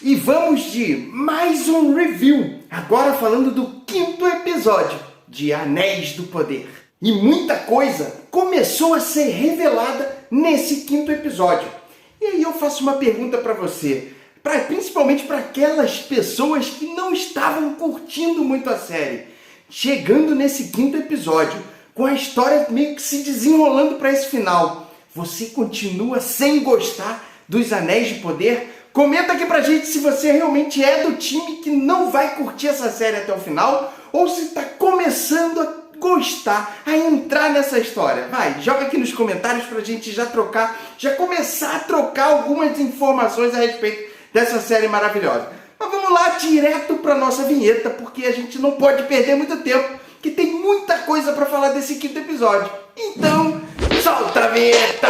E vamos de mais um review, agora falando do 5º episódio de Anéis do Poder. E muita coisa começou a ser revelada nesse 5º episódio. E aí eu faço uma pergunta para você, principalmente para aquelas pessoas que não estavam curtindo muito a série. Chegando nesse 5º episódio, com a história meio que se desenrolando para esse final, você continua sem gostar dos Anéis de Poder? Comenta aqui pra gente se você realmente é do time que não vai curtir essa série até o final ou se está começando a gostar, a entrar nessa história. Vai, joga aqui nos comentários pra gente já começar a trocar algumas informações a respeito dessa série maravilhosa. Mas vamos lá direto pra nossa vinheta, porque a gente não pode perder muito tempo, que tem muita coisa pra falar desse 5º episódio. Então, solta a vinheta!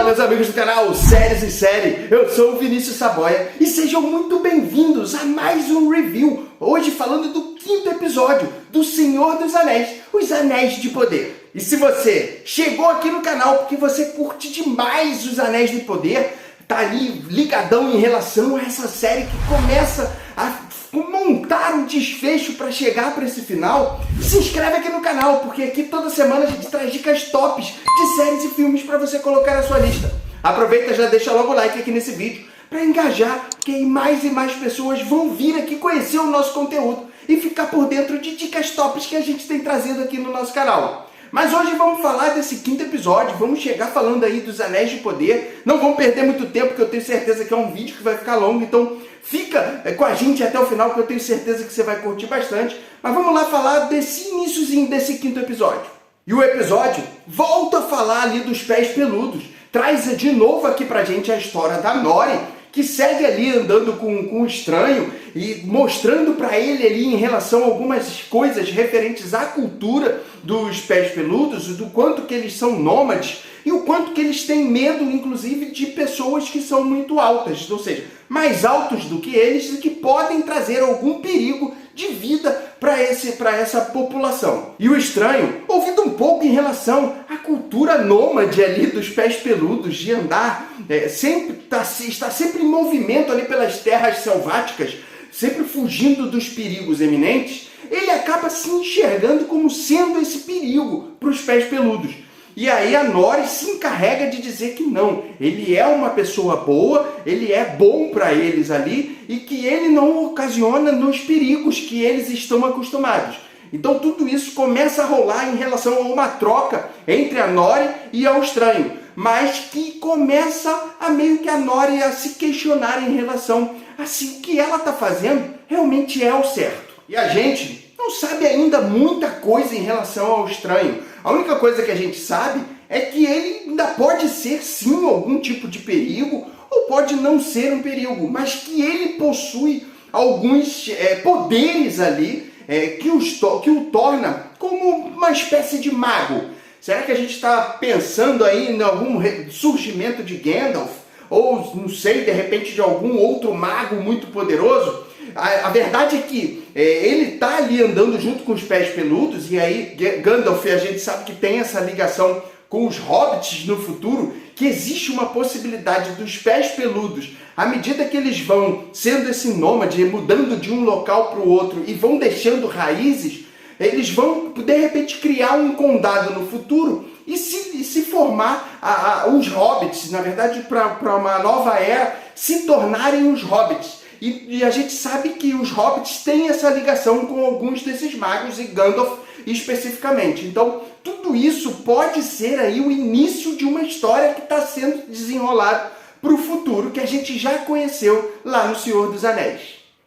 Meus amigos do canal Séries e Série, eu sou o Vinícius Saboia e sejam muito bem-vindos a mais um review, hoje falando do 5º episódio do Senhor dos Anéis, Os Anéis de Poder. E se você chegou aqui no canal porque você curte demais Os Anéis de Poder, tá ali ligadão em relação a essa série que começa a montar um desfecho para chegar para esse final, se inscreve aqui no canal, porque aqui toda semana a gente traz dicas tops de séries e filmes para você colocar na sua lista. Aproveita e já deixa logo o like aqui nesse vídeo para engajar, porque aí mais e mais pessoas vão vir aqui conhecer o nosso conteúdo e ficar por dentro de dicas tops que a gente tem trazido aqui no nosso canal. Mas hoje vamos falar desse 5º episódio, vamos chegar falando aí dos Anéis de Poder. Não vamos perder muito tempo, porque eu tenho certeza que é um vídeo que vai ficar longo, então fica com a gente até o final, que eu tenho certeza que você vai curtir bastante. Mas vamos lá falar desse iniciozinho desse 5º episódio. E o episódio volta a falar ali dos Pés Peludos, traz de novo aqui pra gente a história da Nori, que segue ali andando com o estranho e mostrando para ele ali em relação a algumas coisas referentes à cultura dos Pés Peludos, do quanto que eles são nômades e o quanto que eles têm medo, inclusive, de pessoas que são muito altas, ou seja, mais altos do que eles e que podem trazer algum perigo de vida para essa população. E o estranho, ouvindo um pouco em relação à cultura nômade ali dos Pés Peludos, de andar, está sempre em movimento ali pelas terras selváticas, sempre fugindo dos perigos eminentes, ele acaba se enxergando como sendo esse perigo para os Pés Peludos. E aí a Nori se encarrega de dizer que não, ele é uma pessoa boa, ele é bom para eles ali e que ele não ocasiona nos perigos que eles estão acostumados. Então tudo isso começa a rolar em relação a uma troca entre a Nori e o estranho, mas que começa a meio que a Nori a se questionar em relação a se o que ela está fazendo realmente é o certo. E a gente não sabe ainda muita coisa em relação ao estranho. A única coisa que a gente sabe é que ele ainda pode ser sim algum tipo de perigo ou pode não ser um perigo, mas que ele possui alguns poderes ali que o torna como uma espécie de mago. Será que a gente está pensando aí em algum surgimento de Gandalf? Ou, não sei, de repente de algum outro mago muito poderoso? A verdade é que ele está ali andando junto com os Pés Peludos, e aí Gandalf, a gente sabe que tem essa ligação com os Hobbits no futuro, que existe uma possibilidade dos Pés Peludos, à medida que eles vão sendo esse nômade, mudando de um local para o outro e vão deixando raízes, eles vão, de repente, criar um condado no futuro e se formar os Hobbits, na verdade, para uma nova era, se tornarem os Hobbits. E a gente sabe que os Hobbits têm essa ligação com alguns desses magos, e Gandalf especificamente. Então, tudo isso pode ser aí o início de uma história que está sendo desenrolada para o futuro, que a gente já conheceu lá no Senhor dos Anéis.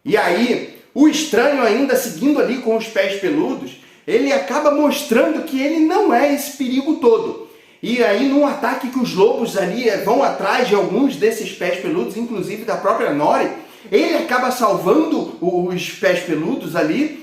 E aí, o estranho ainda seguindo ali com os Pés Peludos, ele acaba mostrando que ele não é esse perigo todo. E aí, num ataque que os lobos ali vão atrás de alguns desses Pés Peludos, inclusive da própria Nori, ele acaba salvando os Pés Peludos ali,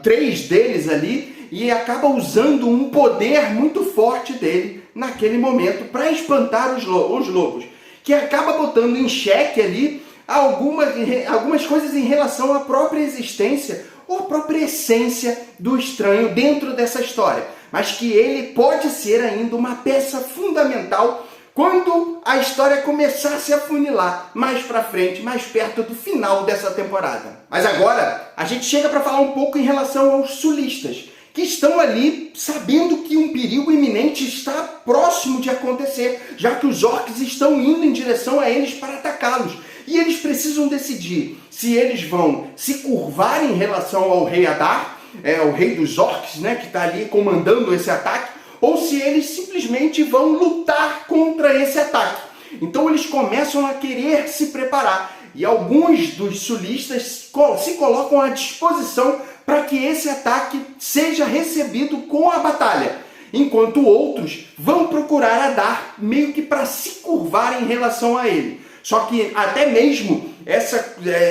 3 deles ali, e acaba usando um poder muito forte dele naquele momento para espantar os lobos, que acaba botando em xeque ali algumas coisas em relação à própria existência ou a própria essência do estranho dentro dessa história. mas que ele pode ser ainda uma peça fundamental quando a história começar a se afunilar mais pra frente, mais perto do final dessa temporada. Mas agora, a gente chega para falar um pouco em relação aos sulistas, que estão ali sabendo que um perigo iminente está próximo de acontecer, já que os orcs estão indo em direção a eles para atacá-los. E eles precisam decidir se eles vão se curvar em relação ao rei Adar, o rei dos orcs, né, que está ali comandando esse ataque, ou se eles simplesmente vão lutar contra esse ataque. Então eles começam a querer se preparar, e alguns dos sulistas se colocam à disposição para que esse ataque seja recebido com a batalha, enquanto outros vão procurar Adar meio que para se curvar em relação a ele. Só que até mesmo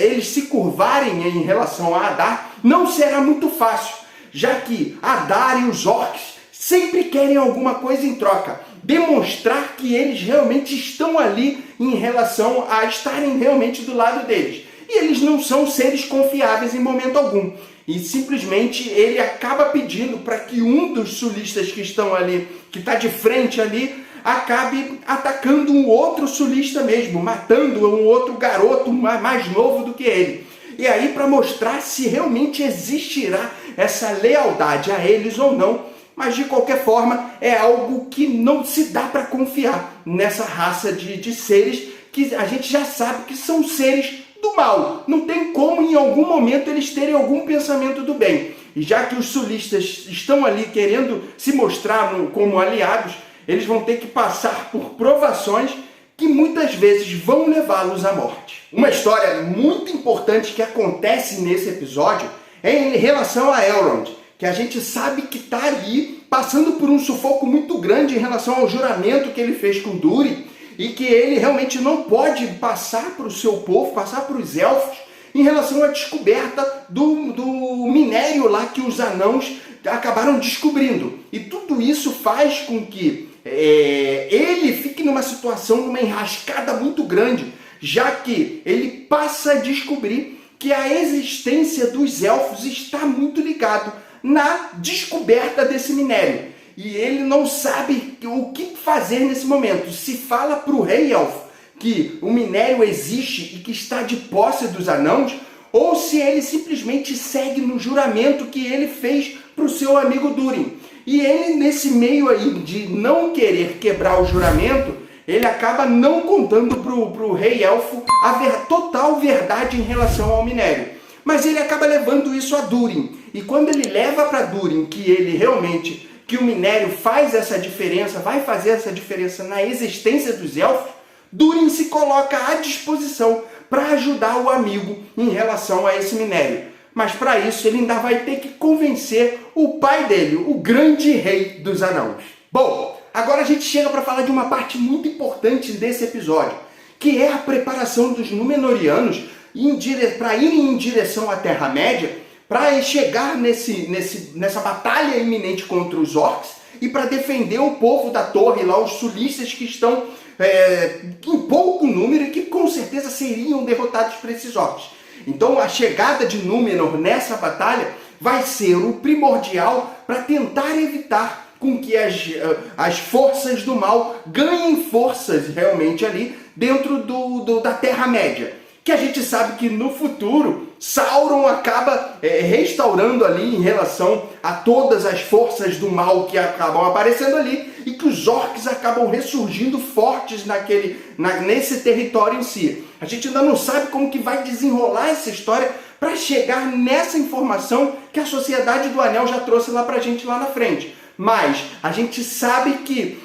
eles se curvarem em relação a Adar não será muito fácil, já que Adar e os orcs sempre querem alguma coisa em troca, demonstrar que eles realmente estão ali em relação a estarem realmente do lado deles. E eles não são seres confiáveis em momento algum. E simplesmente ele acaba pedindo para que um dos sulistas que estão ali, que está de frente ali, acabe atacando um outro sulista mesmo, matando um outro garoto mais novo do que ele. E aí, para mostrar se realmente existirá essa lealdade a eles ou não, mas de qualquer forma é algo que não se dá para confiar nessa raça de seres que a gente já sabe que são seres do mal. Não tem como em algum momento eles terem algum pensamento do bem. E já que os sulistas estão ali querendo se mostrar como aliados, eles vão ter que passar por provações que muitas vezes vão levá-los à morte. Uma história muito importante que acontece nesse episódio é em relação a Elrond, que a gente sabe que está ali passando por um sufoco muito grande em relação ao juramento que ele fez com Durin, e que ele realmente não pode passar para o seu povo, passar para os elfos, em relação à descoberta do minério lá que os anãos acabaram descobrindo. E tudo isso faz com que ele fique numa situação, numa enrascada muito grande, já que ele passa a descobrir que a existência dos elfos está muito ligado na descoberta desse minério. E ele não sabe o que fazer nesse momento. Se fala para o rei elfo que o minério existe e que está de posse dos anãos, ou se ele simplesmente segue no juramento que ele fez para o seu amigo Durin. E ele, nesse meio aí de não querer quebrar o juramento, ele acaba não contando para o rei elfo a total verdade em relação ao minério. Mas ele acaba levando isso a Durin. E quando ele leva para Durin que ele realmente, que o minério faz essa diferença, vai fazer essa diferença na existência dos elfos, Durin se coloca à disposição para ajudar o amigo em relação a esse minério. Mas para isso ele ainda vai ter que convencer o pai dele, o grande rei dos anãos. Bom, agora a gente chega para falar de uma parte muito importante desse episódio, que é a preparação dos Númenóreanos para irem em direção à Terra-média, para chegar nessa batalha iminente contra os orcs e para defender o povo da torre, lá os sulistas que estão em pouco número e que com certeza seriam derrotados por esses orcs. Então a chegada de Númenor nessa batalha vai ser o primordial para tentar evitar com que as forças do mal ganhem forças realmente ali dentro da Terra-média. Que a gente sabe que no futuro Sauron acaba restaurando ali em relação a todas as forças do mal que acabam aparecendo ali e que os orcs acabam ressurgindo fortes nesse território em si. A gente ainda não sabe como que vai desenrolar essa história para chegar nessa informação que a Sociedade do Anel já trouxe lá pra gente lá na frente. Mas a gente sabe que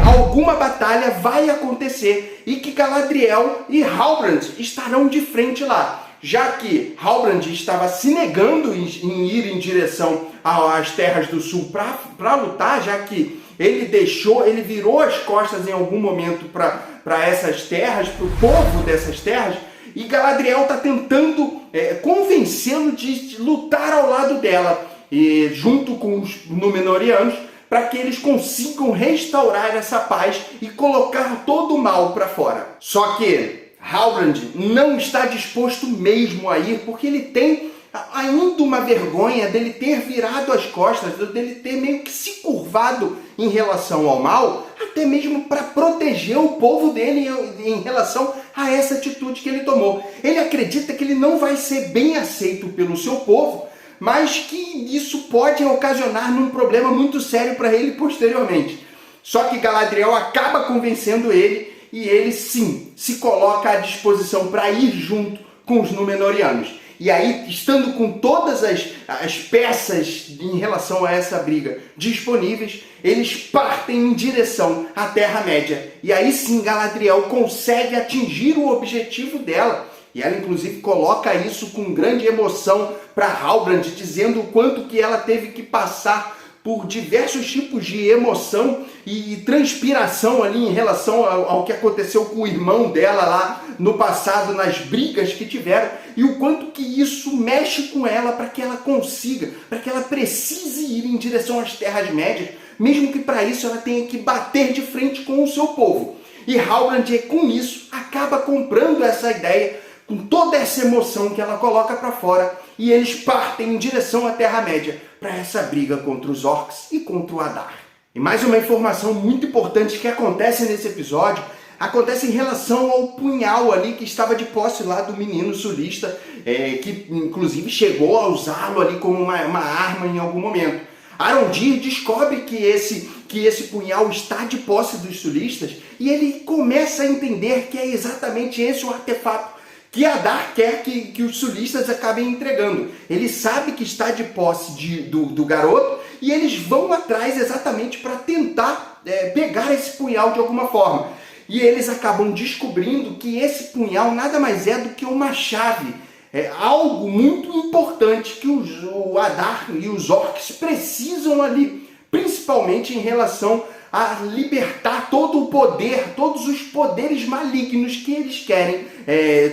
alguma batalha vai acontecer e que Galadriel e Halbrand estarão de frente lá, já que Halbrand estava se negando em ir em direção às Terras do Sul para lutar, já que ele virou as costas em algum momento para essas terras, para o povo dessas terras, e Galadriel está tentando convencê-lo de lutar ao lado dela, e junto com os Númenóreanos, para que eles consigam restaurar essa paz e colocar todo o mal para fora. Só que Halbrand não está disposto mesmo a ir, porque ele tem ainda uma vergonha dele ter virado as costas, dele ter meio que se curvado em relação ao mal, até mesmo para proteger o povo dele em relação a essa atitude que ele tomou. Ele acredita que ele não vai ser bem aceito pelo seu povo, mas que isso pode ocasionar num problema muito sério para ele posteriormente. Só que Galadriel acaba convencendo ele e ele sim se coloca à disposição para ir junto com os Númenóreanos. E aí, estando com todas as peças em relação a essa briga disponíveis, eles partem em direção à Terra-média. E aí sim Galadriel consegue atingir o objetivo dela. E ela inclusive coloca isso com grande emoção para Halbrand, dizendo o quanto que ela teve que passar por diversos tipos de emoção e transpiração ali em relação ao que aconteceu com o irmão dela lá no passado, nas brigas que tiveram, e o quanto que isso mexe com ela para que ela consiga, para que ela precise ir em direção às Terras-médias, mesmo que para isso ela tenha que bater de frente com o seu povo. E Halbrand, com isso, acaba comprando essa ideia, com toda essa emoção que ela coloca para fora, e eles partem em direção à Terra-média para essa briga contra os orcs e contra o Adar. E mais uma informação muito importante que acontece nesse episódio, acontece em relação ao punhal ali que estava de posse lá do menino sulista, que inclusive chegou a usá-lo ali como uma arma em algum momento. Arondir descobre que esse punhal está de posse dos sulistas e ele começa a entender que é exatamente esse o artefato que Adar quer que os sulistas acabem entregando. Ele sabe que está de posse do garoto e eles vão atrás exatamente para tentar pegar esse punhal de alguma forma. E eles acabam descobrindo que esse punhal nada mais é do que uma chave. É algo muito importante que o Adar e os orcs precisam ali, principalmente em relação a libertar todo o poder, todos os poderes malignos que eles querem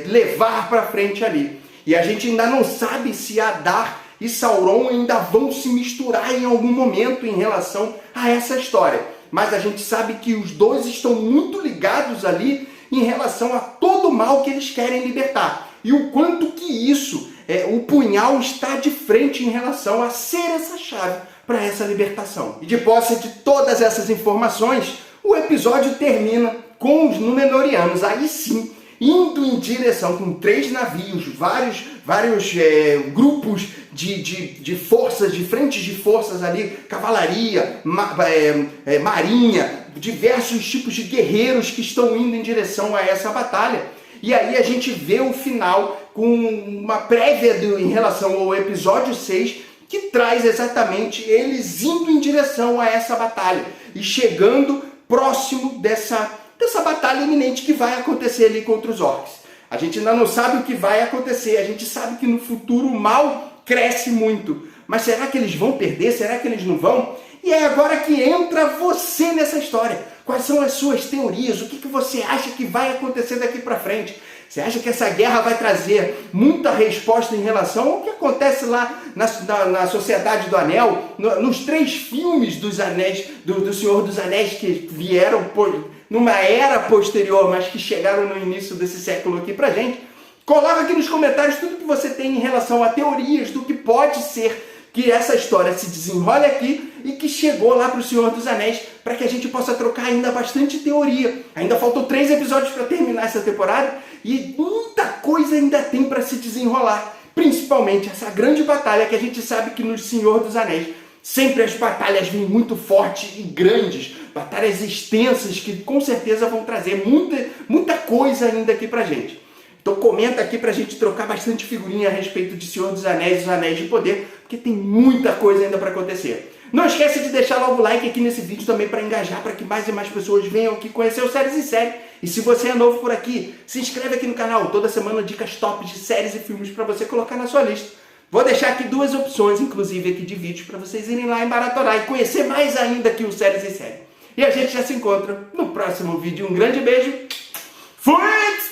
levar para frente ali. E a gente ainda não sabe se Adar e Sauron ainda vão se misturar em algum momento em relação a essa história. Mas a gente sabe que os dois estão muito ligados ali em relação a todo o mal que eles querem libertar. E o quanto que isso, o punhal está de frente em relação a ser essa chave para essa libertação. E de posse de todas essas informações, o episódio termina com os Númenóreanos, aí sim, indo em direção com 3 navios, vários grupos de forças, de frentes de forças ali, cavalaria, marinha, diversos tipos de guerreiros que estão indo em direção a essa batalha. E aí a gente vê o final com uma prévia em relação ao episódio 6, que traz exatamente eles indo em direção a essa batalha e chegando próximo dessa batalha iminente que vai acontecer ali contra os orcs. A gente ainda não sabe o que vai acontecer, a gente sabe que no futuro o mal cresce muito, mas será que eles vão perder? Será que eles não vão? E é agora que entra você nessa história. Quais são as suas teorias? O que você acha que vai acontecer daqui para frente? Você acha que essa guerra vai trazer muita resposta em relação ao que acontece lá na Sociedade do Anel, nos 3 filmes dos Anéis, do Senhor dos Anéis que vieram numa era posterior, mas que chegaram no início desse século aqui pra gente? Coloca aqui nos comentários tudo que você tem em relação a teorias do que pode ser que essa história se desenrole aqui e que chegou lá para o Senhor dos Anéis, para que a gente possa trocar ainda bastante teoria. Ainda faltam 3 episódios para terminar essa temporada e muita coisa ainda tem para se desenrolar. Principalmente essa grande batalha que a gente sabe que no Senhor dos Anéis sempre as batalhas vêm muito fortes e grandes, batalhas extensas que com certeza vão trazer muita coisa ainda aqui pra gente. Então comenta aqui pra gente trocar bastante figurinha a respeito de Senhor dos Anéis e os Anéis de Poder, porque tem muita coisa ainda para acontecer. Não esquece de deixar logo o like aqui nesse vídeo também para engajar, para que mais e mais pessoas venham aqui conhecer o Séries em Série. E se você é novo por aqui, se inscreve aqui no canal. Toda semana dicas top de séries e filmes para você colocar na sua lista. Vou deixar aqui 2 opções, inclusive aqui de vídeos, para vocês irem lá e maratonar e conhecer mais ainda aqui o Séries em Série. E a gente já se encontra no próximo vídeo. Um grande beijo. Fui!